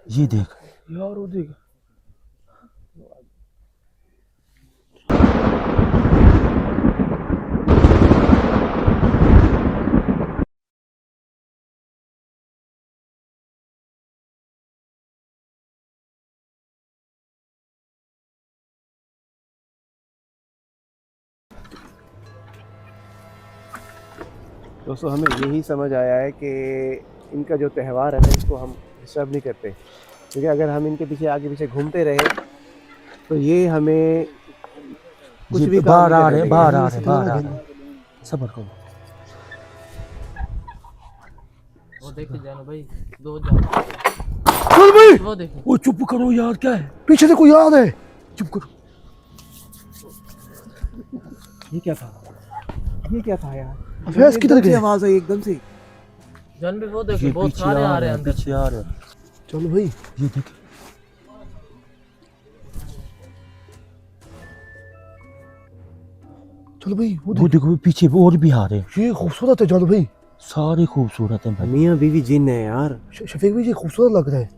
ये देख यार वो देख। दोस्तों हमें यही समझ आया है कि इनका जो त्यौहार है ना इसको हम डिस्टर्ब नहीं करते, क्योंकि अगर हम इनके पीछे आगे पीछे घूमते रहे तो ये हमें कुछ भी काम बाहर नहीं आ करने रहे देंगे। बाहर आ रहे बाहर आ रहे। सब्र करो। वो देखे जानो भाई, दो जानो। चल भाई वो देखे। वो चुप करो यार, क्या है? पीछे से कोई याद है? चुप करो। ये क्या था? ये क्या था यार? अवैस किधर गए? आवाज आई एकदम से। जान भी वो देखे, ये बहुत पीछे सारे आ आ रहे रहे हैं, हैं अंदर। पीछे आ रहे हैं। चलो भाई ये देख चलो भाई वो देखो पीछे और भी आ रहे हैं। ये खूबसूरत है। चलो भाई सारे खूबसूरत हैं भाई। मियाँ बीवी जिन है यार। शफीक भाई ये खूबसूरत लग रहा है,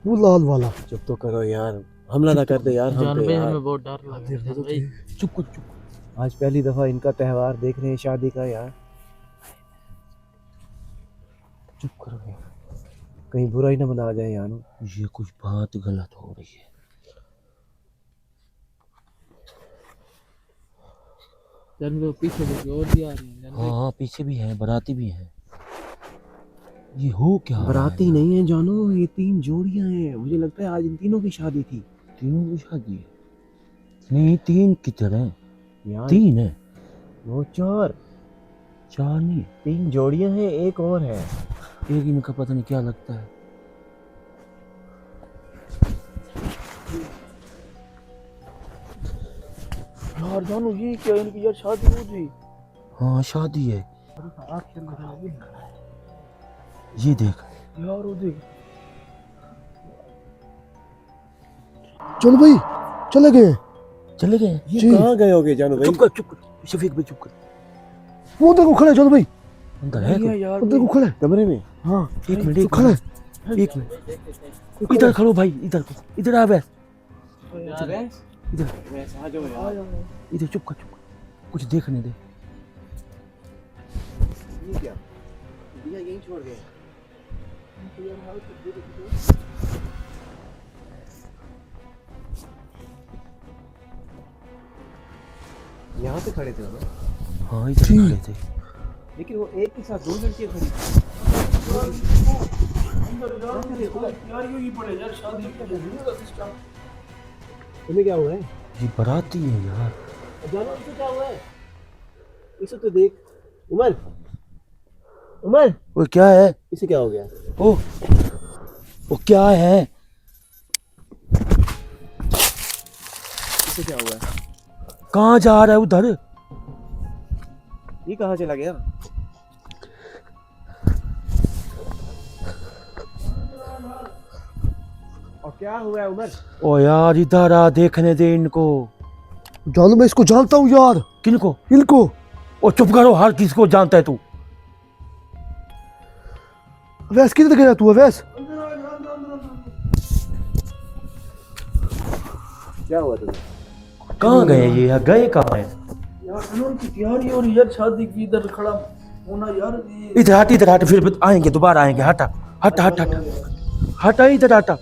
वो लाल वाला। चुप तो करो यार, हमला ना कर दे यार हम जान पे भाई यार। हमें बहुत डर लग रहा है जान भाई। चुप करो चुप करो। आज पहली दफा इनका त्यौहार देख रहे हैं शादी का यार। चुप करो यार, कहीं बुरा ही ना बना जाए यार। ये कुछ बात गलत हो रही है। जान भाई पीछे देखे और भी आ रहे हैं जान भाई। हाँ पीछे भी है, बाराती भी है। ये हो क्या रहा है बराती यार? नहीं है जानो, ये 3 जोड़ियां हैं। मुझे लगता है आज इन तीनों की शादी थी। तीनों की शादी है? नहीं 3 किधर है? यार 3 है। वो 4 नहीं, 3 जोड़ियां हैं, एक और है। एक इनका पता नहीं क्या लगता है। यार जानो ये क्या, इनकी यार शादी हो गई। हाँ शादी है। ये देख यार वो देख। चलो भाई चले गए। चले गए। ये कहाँ गए होगे जानो भाई? चुप कर शफीक भाई, चुप कर। वो देखो खड़े। चलो भाई अंदर है कोई? यार वो देखो खड़े कमरे में। हाँ एक मिनट, एक खड़े। मिनट, एक मिनट। इधर खड़ो भाई, इधर इधर आ बे। इधर इधर चुप कर, कुछ देखने दे। ये क्या दिया यहीं छोड़ गए? यहाँ पे खड़े थे वो, हाँ इधर खड़े थे। लेकिन वो एक के साथ 2 लड़कियां खड़ी थी। तुम्हें क्या हुआ है? ये बाराती है यार। जानो इसे क्या हुआ है? इसे तो देख। उमर उमर वो क्या है? इसे क्या हो गया? ओ वो क्या है? इसे क्या हुआ है? कहाँ जा रहा है उधर? ये कहाँ चला गया? और क्या हुआ है उमर? ओ यार इधर आ, देखने दे इनको। जानो मैं इसको जानता हूँ यार। किनको? इनको। ओ चुप करो, हर किसको जानता है तू? अवैस किधर गया तू? अवैस क्या हुआ तुम्हें? कहाँ गए ये यार, गए कहाँ है? यार सुनो की तैयारी हो रही यार शादी की, इधर खड़ा होना यार। इधर हट, फिर आएंगे, दोबारा आएंगे। हटा हटा हटा हटा हटा, इधर हटा,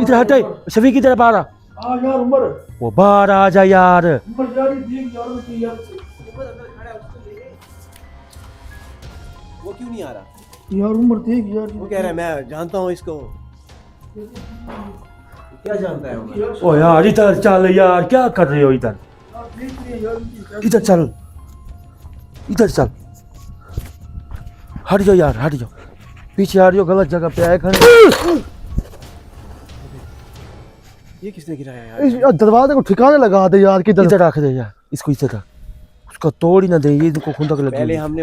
इधर हटा। शफीक इधर बाहर आ। आ यार उमर। वो बाहर आ जा यार। उमर यार देख यार की यार। उमर अंदर खड़ा है, उसको ले ले। वो क्यों नहीं आ रहा? यार उमर देख यार। वो कह रहा है मैं जानता हूँ इसको। क्या जानता है उमर? ओ यार इधर चल यार, क्या कर रहे हो इधर? इधर चल, इधर चल। हट जाओ यार, हट जाओ, पीछे हट जाओ, गलत जगह पे आए खड़े। ये किसने गिराया यार? दरवाजे को ठिकाने लगा दे यार। किधर? इधर रख दे यार, इसको इधर रख, उसका तोड़ ही ना दे, ये इनको खुंदक लगी। पहले हमने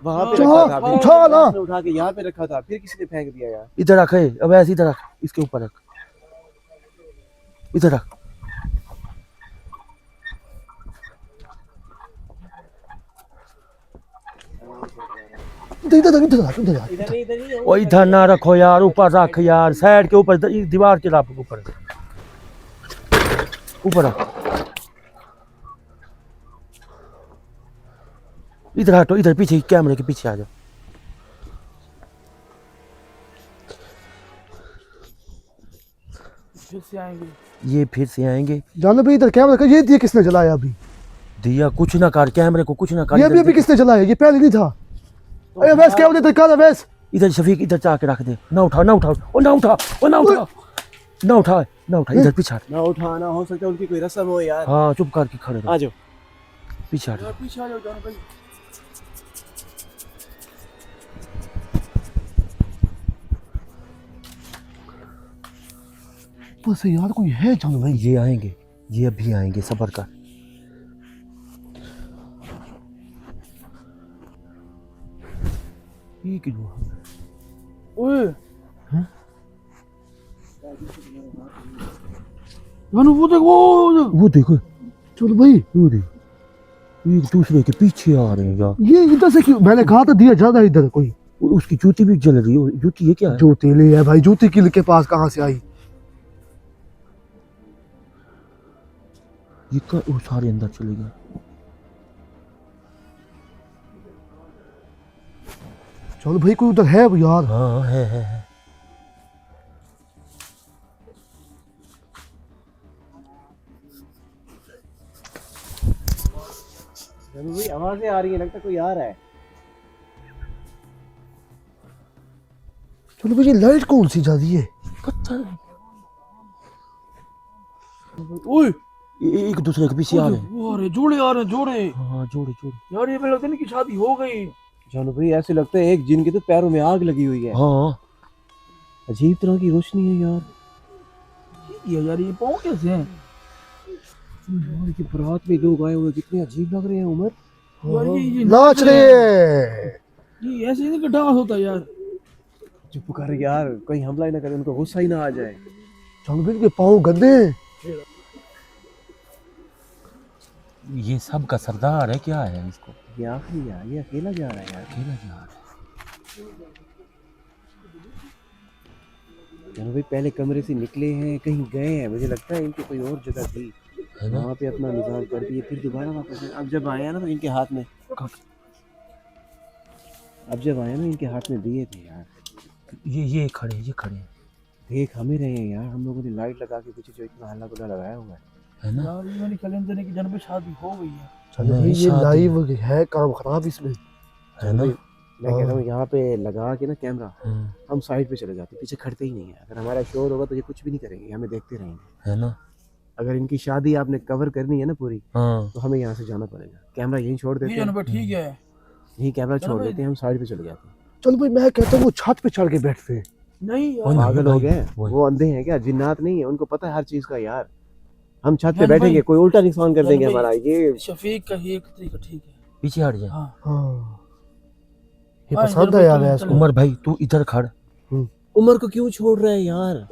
वहां पे उठा, रखा था, उठा ना। उसने उठा के यहाँ पे रखा था, फिर किसी ने फेंक दिया यार। इधर रख, अब ऐसे इधर रख, इसके ऊपर रख, इधर रख। इधर इधर इधर यार, इधर यार। इधर नहीं, इधर नहीं। ओ इधर ना रखो यार, ऊपर रख यार, साइड के ऊपर, दीवार के रख ऊपर, ऊपर रख। इधर हटो, इधर पीछे, कैमरे के पीछे आ जाओ। फिर से आएंगे। ये फिर से आएंगे। जानो भाई इधर कैमरा का ये दिया किसने जलाया अभी? दिया कुछ ना कर, कैमरे को कुछ ना कर। ये अभी किसने जलाया? ये पहले नहीं था। अरे वैस कैमरे इधर कर वैस। इधर शफीक, इधर जाके रख दे। ना उठा, ना उठा, ओ ना उठा, ओ ना उठा, ना उठा, ना उठा, इधर पीछे हट। ना उठाना, हो सकता है उनकी कोई रस्म हो यार। हाँ चुप करके खड़े रहो, आ जाओ। पीछे हट। यार पीछे आ जाओ जानो भाई। बस यार कोई है जानो भाई। ये आएंगे, ये अभी आएंगे, सब्र कर। ये क्यों? ओए जानो वो देख, वो देखो, चलो भाई वो देख, एक दूसरे के पीछे आ रहे हैं यार। ये इधर से क्यों? मैंने कहा था दिया ज्यादा इधर कोई। उसकी जूती भी जल रही है। जूती ये क्या है? जूती ले है भाई, जूती किल के पास कहाँ से आई? ये का, वो सारे अंदर चले गए। चलो भाई कोई उधर है यार। हाँ है। भाई आवाजें आ रही है, लगता है कोई आ रहा है। चलो भाई ये लाइट कौन सी जल रही है? पता नहीं, ओए एक दूसरे के पीछे आ रहे हैं। वो आ रहे जोड़े, आ रहे जोड़े। हाँ जोड़े जोड़े। यार ये मुझे लगता है कि शादी हो गई। जानो भाई ऐसे लगता है एक जिन के तो पैरों में आग लगी हुई है। हाँ अजीब तरह की रोशनी है यार। यार ये पाँव कैसे हैं? यार ये बारात में लोग आए हुए, कितने अजीब लग रहे हैं उमर। यार ये नाच रहे हैं। ये ऐसे नहीं कि डांस होता यार। चुप कर यार, कहीं हमला ही ना करे, उनको गुस्सा ही ना आ जाए। चलो भाई इनके पाँव गंदे हैं। ये सब का सरदार है, क्या है इसको? ये आखिरी यार, ये अकेला जा रहा है यार। अकेला जा रहा है। जानो भाई पहले कमरे से निकले हैं, कहीं गए हैं, मुझे लगता है इनकी कोई और जगह थी, है ना? वहाँ पे अपना निजाम कर दिए, फिर दोबारा वापस आए। अब जब आया ना तो इनके हाथ में, अब जब आया ना इनके हाथ में दिए थे यार। ये खड़े, ये खड़े हैं। देख हमें रहे हैं यार, हम लोगों ने लाइट लगा के पीछे जो इतना हल्ला गुल्ला लगाया हुआ है ना? यार ये मैंने कैलेंडर ने कि जन पे शादी हो गई है। चलो भाई ये लाइव है, काम खराब इसमें है ना? मैं कह रहा हूँ यहाँ पे लगा के ना कैमरा, हम्म, हम साइड पे चले जाते, पीछे खड़ते ही नहीं है। अगर हमारा शोर होगा तो ये कुछ भी नहीं करेंगे, हमें देखते रहेंगे। है ना? अगर इनकी शादी आपने कवर करनी है ना पूरी, हाँ तो हमें यहाँ से जाना पड़ेगा। कैमरा यहीं छोड़ देते ये जन हैं, पे ठीक है। यहीं कैमरा छोड़ देते हैं, हम साइड पे चले जाते हैं। चलो भाई मैं कहता हूँ वो छत पे चढ़ के बैठते हैं। नहीं यार वही- पागल हो वही- गए, वही। वो अंधे हैं क्या? जिन्नात नहीं है, उनको पता है हर चीज का यार। हम छत पे जान बैठेंगे, भाई, कोई उल्टा निशान कर जान देंगे भाई, हमारा। ये शफीक का ही एक तरीका ठीक है। पीछे हट जाए। हाँ हाँ ये हाँ, पसंद इधर है यार चलो, वैस को। उमर भाई तू इधर खड़। उमर को क्यों छोड़ रहे हैं यार?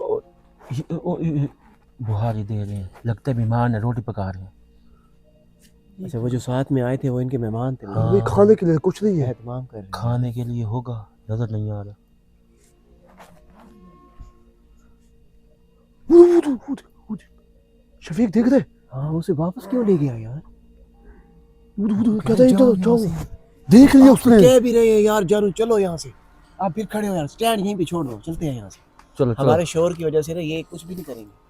बुहारी दे रहे हैं, लगता है मेहमान है, रोटी पका रहे हैं। अच्छा वो जो साथ में आए थे वो इनके मेहमान थे, हाँ। ये खाने के लिए कुछ नहीं है। एहतमाम कर रहे हैं। खाने के लिए होगा, नजर नहीं आ रहा। वो शफीक देख रहे? हाँ उसे वापस क्यों ले गया यार? कहता है इधर जाओ। देख लिया उसने। कह भी रहे हैं यार जानू चलो यहाँ से, आप फिर खड़े हो यार, स्टैंड यहीं पे छोड़ दो, चलते हैं यहाँ से। चलो चलो। हमारे शोर की वजह से ना ये कुछ भी नहीं करेंगे।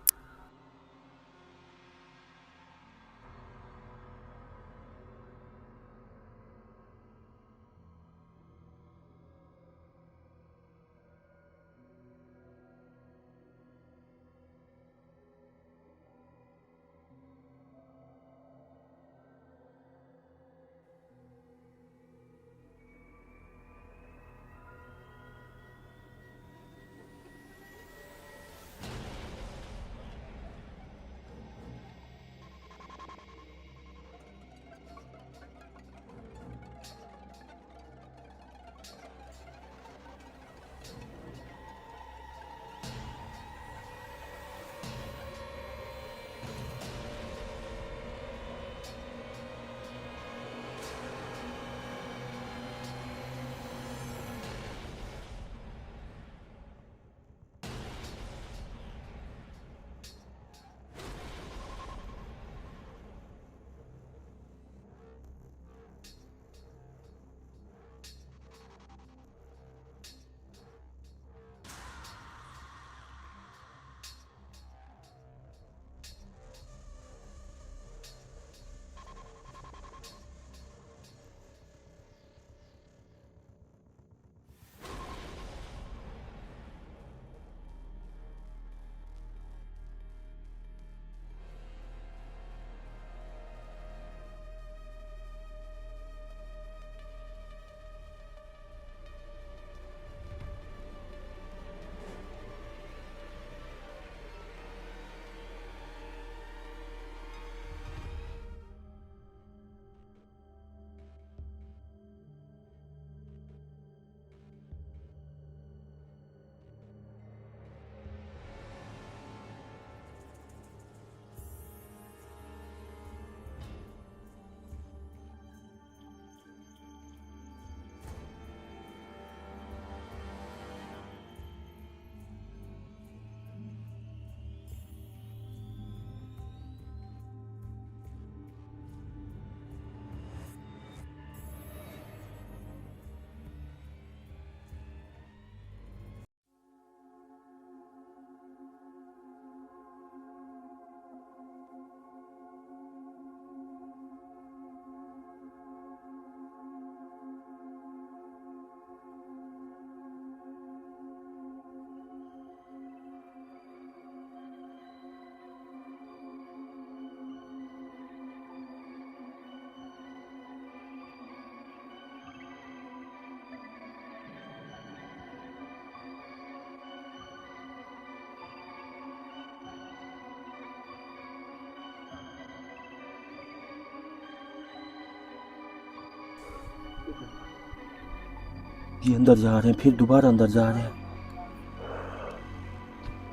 ये अंदर जा रहे हैं, फिर दोबारा अंदर जा रहे हैं,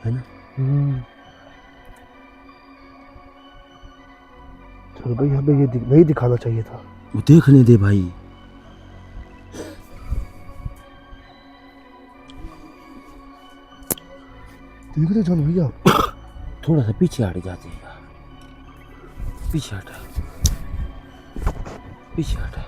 है ना? चलो भाई हमें ये नहीं दिखाना चाहिए था। वो देखने दे भाई। देख रहे जान भैया, थोड़ा सा पीछे हट जाते हैं यार, पीछे हटा, पीछे हटा।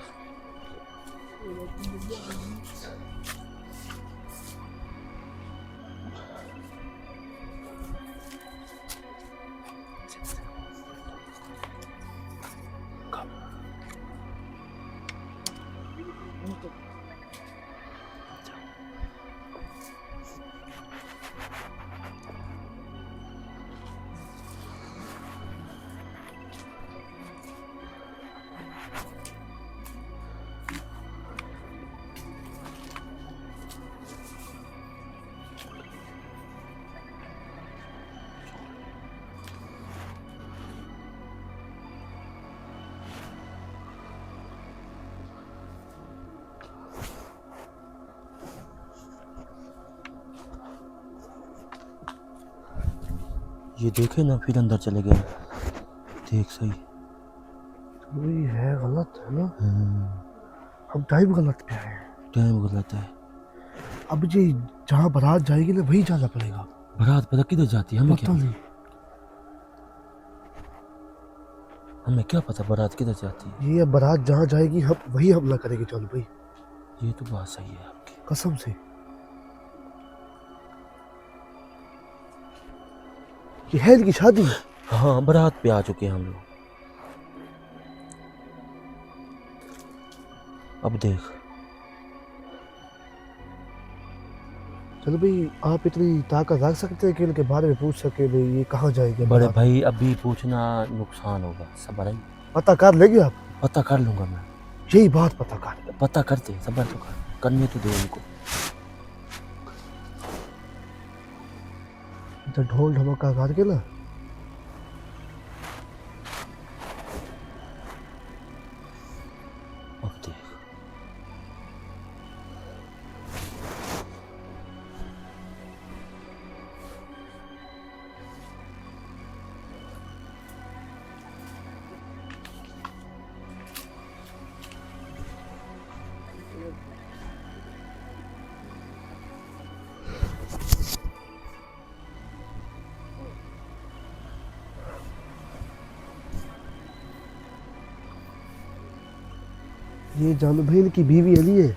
ये देखे ना, फिर अंदर चले गए। देख सही। वही है, गलत है ना। हम टाइम गलत पे आए हैं। टाइम गलत है। अब जी जहाँ बारात जाएगी ना वही जाना पड़ेगा। बारात पता किधर जाती है, हमें पता क्या, नहीं। हमें क्या पता बारात किधर जाती है। ये अब बारात जहाँ जाएगी हम वही हमला करेंगे चल भाई, ये तो बात सही है आपकी। कसम से। ये है इनकी शादी। हाँ, बारात पे आ चुके हैं हम लोग। अब देख, चलो भाई आप इतनी ताकत रख सकते हैं कि इनके बारे में पूछ सके भाई ये कहाँ जाएंगे बड़े बारात? भाई अभी पूछना नुकसान होगा, सबर है। पता कर लेंगे आप? पता कर लूंगा मैं। यही बात पता कर। पता करते, सबर तो करने तो दे उनको। इधर ढोल ढमका करके ना, अब देख, ये जानू भाई इनकी बीवी अली है।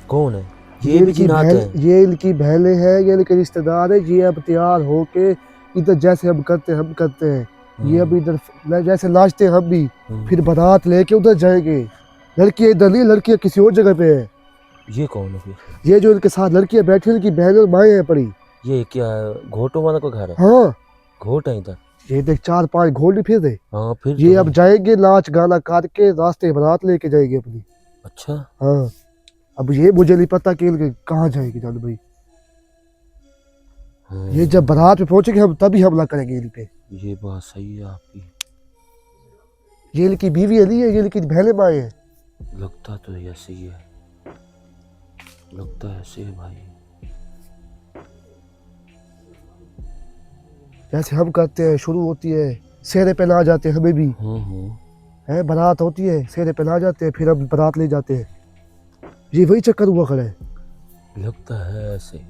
कौन है ये? भी जिनात है। ये इनकी बहनें हैं, ये इनके रिश्तेदार है। ये अब तैयार होके इधर जैसे हम करते हैं ये अब इधर जैसे नाचते हैं हम भी, फिर बारात लेके उधर जाएंगे। लड़कियां इधर नहीं, लड़कियां किसी और जगह पे है। ये कौन है फिर? ये जो इनके साथ लड़कियां बैठी हैं इनकी बहनें और माएँ हैं पड़ी। ये क्या घोटों वाला को घर है? हाँ घोट है इधर। ये देख 4-5 घोड़ी फिर दे। हाँ फिर ये तो अब जाएंगे नाच गाना करके रास्ते बारात लेके जाएंगे अपनी। अच्छा। हाँ अब ये मुझे नहीं पता कि इनके कहाँ जाएगी जानू भाई। हाँ, ये जब बारात पे पहुंचेंगे हम तभी हमला करेंगे इन पे। ये बात सही है आपकी। ये इनकी बीवी अली है, ये इनकी बहनें माएँ हैं। लगता तो ऐसे ही है, लगता है ऐसे है भाई। जैसे हम करते हैं, शुरू होती है सेहरे पे ना जाते हैं हमें भी है, बारात होती है सेहरे पे ना जाते हैं, फिर हम बारात ले जाते हैं। ये वही चक्कर हुआ खड़ा है। लगता है ऐसे।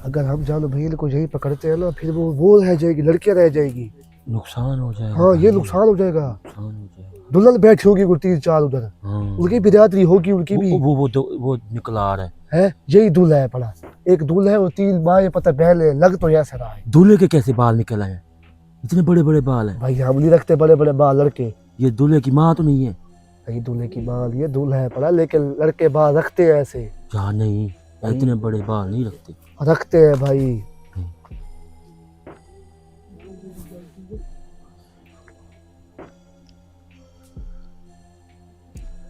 अगर हम जानो भैया को यही पकड़ते हैं ना, फिर वो रह जाएगी, लड़कियां रह जाएगी। नुकसान हो जाएगा। हाँ ये भाई, नुकसान हो जाएगा। नुकसान हो जाएगा। दुल्हन बैठी होगी 3-4 उधर, हाँ। उनकी बिरादरी होगी, उनकी भी वो निकल आ रहा है। यही दूल्हा है पड़ा, एक दूल्हा है और 3 माँ पता बहन, लग तो ऐसा रहा है। दूल्हे के कैसे बाल निकल आए? इतने बड़े बड़े बाल हैं भाई हम नहीं रखते बड़े बड़े बाल लड़के। ये दूल्हे की माँ तो नहीं है? भाई दूल्हे की माँ ये दूल्हा है पड़ा, लेकिन लड़के बाल रखते हैं ऐसे। क्या नहीं, इतने बड़े बाल नहीं रखते। रखते हैं भाई।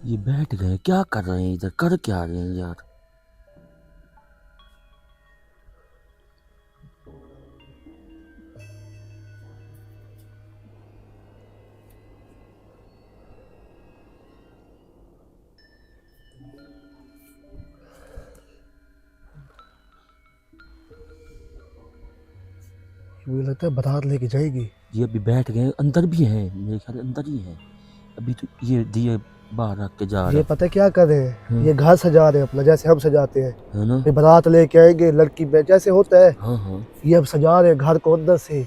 ये बैठ गए, क्या कर रहे हैं इधर, कर क्या रहे हैं यार। मुझे लगता है बारात लेके जाएगी। ये अभी बैठ गए, अंदर भी हैं मेरे ख्याल अंदर ही हैं अभी तो। ये दिए बाहर रख के जा रहे ये पता है क्या कर रहे हैं, ये घर सजा रहे हैं अपना, जैसे हम सजाते हैं। है ना। ये बारात लेके आएंगे, लड़की में जैसे होता है, हाँ हाँ। ये अब सजा रहे हैं घर को अंदर से।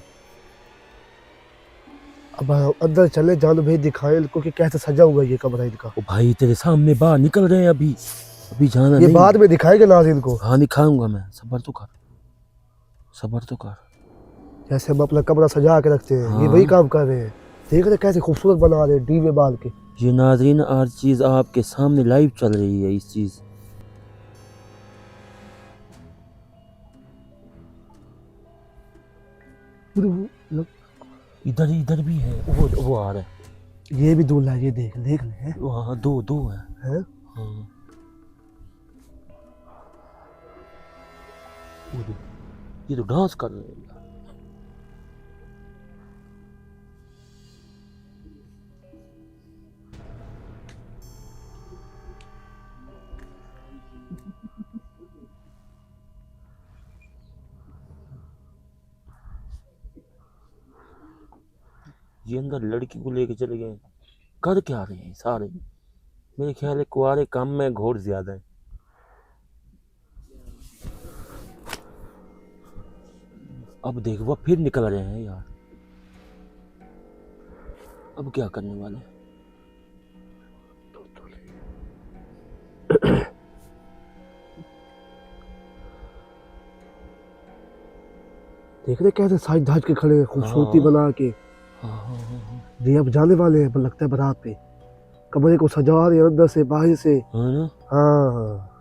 अब अंदर चले, जान भाई दिखाएं इनको कि कैसे सजा हुआ है ये कमरा इनका। ओ भाई तेरे सामने बाहर निकल रहे हैं अभी, अभी जाना ये नहीं। बाद में दिखाएंगे नाज़रीन को। हाँ दिखाऊंगा मैं, सबर तो कर, सबर तो कर। जैसे हम अपना कमरा सजा के रखते हैं, ये हाँ। वही काम कर रहे हैं। देख रहे कैसे खूबसूरत बना रहे हैं डीवे बाल के। ये नाज़रीन हर चीज़ आपके सामने लाइव चल रही है इस चीज़। इधर इधर भी है, वो आ रहा है। ये भी दूल्हा है, ये देख देख ले। वहाँ दो दो है। हैं? हाँ वो देख, ये तो डांस कर रहे हैं। ये अंदर लड़की को लेके चले गए, कर क्या रहे हैं सारे। मेरे ख्याल है कुआरे कम में घोर ज्यादा है। अब देख वो फिर निकल रहे हैं यार, अब क्या करने वाले। देख रहे कैसे साज धाज के खड़े हैं, खूबसूरती हाँ। बना के। हाँ हाँ हाँ हाँ। ये अब जाने वाले हैं, लगता है बारात पे। कमरे को सजा रहे हैं अंदर से बाहर से। है ना। हाँ हाँ।